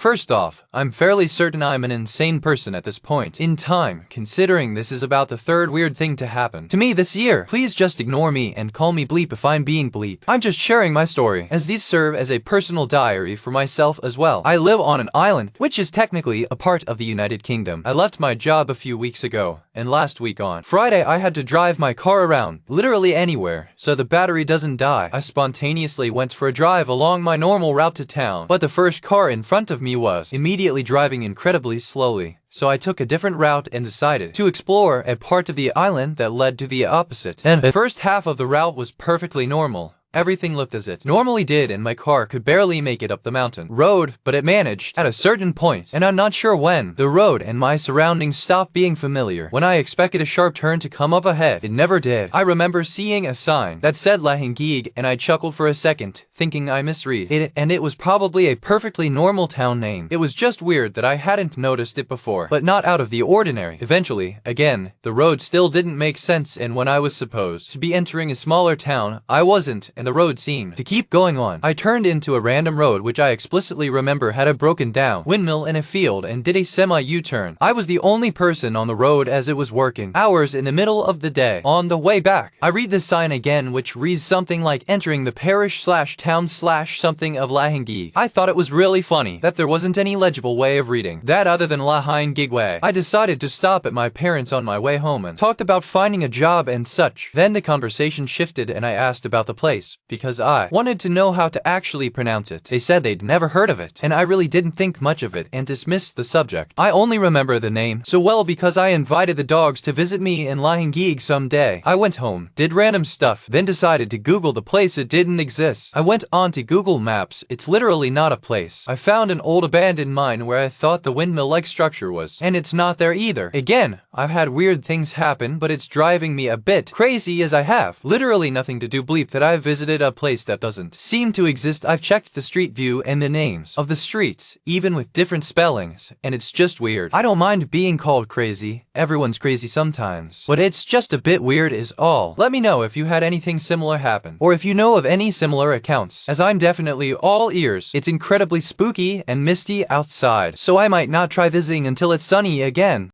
First off, I'm fairly certain I'm an insane person at this point in time, considering this is about the third weird thing to happen to me this year. Please just ignore me and call me Bleep if I'm being Bleep. I'm just sharing my story, as these serve as a personal diary for myself as well. I live on an island, which is technically a part of the United Kingdom. I left my job a few weeks ago, and last week on Friday I had to drive my car around, literally anywhere, so the battery doesn't die. I spontaneously went for a drive along my normal route to town, but the first car in front of me was immediately driving incredibly slowly. So I took a different route and decided to explore a part of the island that led to the opposite. And the first half of the route was perfectly normal. Everything looked as it normally did, and my car could barely make it up the mountain road, but it managed at a certain point, and I'm not sure when. The road and my surroundings stopped being familiar. When I expected a sharp turn to come up ahead, it never did. I remember seeing a sign that said Lahingig, and I chuckled for a second, thinking I misread it, and it was probably a perfectly normal town name. It was just weird that I hadn't noticed it before, but not out of the ordinary. Eventually, again, the road still didn't make sense, and when I was supposed to be entering a smaller town, I wasn't, and the road seemed to keep going on. I turned into a random road which I explicitly remember had a broken down windmill in a field and did a semi-U-turn. I was the only person on the road as it was working hours in the middle of the day. On the way back, I read the sign again, which reads something like entering the parish/town/something of Lahingig. I thought it was really funny that there wasn't any legible way of reading that other than Lahingig way. I decided to stop at my parents' on my way home and talked about finding a job and such. Then the conversation shifted and I asked about the place, because I wanted to know how to actually pronounce it. They said they'd never heard of it, and I really didn't think much of it and dismissed the subject. I only remember the name so well because I invited the dogs to visit me in Lahingig someday. I went home, did random stuff, then decided to Google the place. It didn't exist. I went on to Google Maps. It's literally not a place. I found an old abandoned mine where I thought the windmill-like structure was, and it's not there either. Again, I've had weird things happen, but it's driving me a bit crazy as I have literally nothing to do bleep that I've visited a place that doesn't seem to exist. I've checked the street view and the names of the streets, even with different spellings, and it's just weird. I don't mind being called crazy. Everyone's crazy sometimes, but it's just a bit weird is all. Let me know if you had anything similar happen, or if you know of any similar accounts, as I'm definitely all ears. It's incredibly spooky and misty outside, so I might not try visiting until it's sunny again.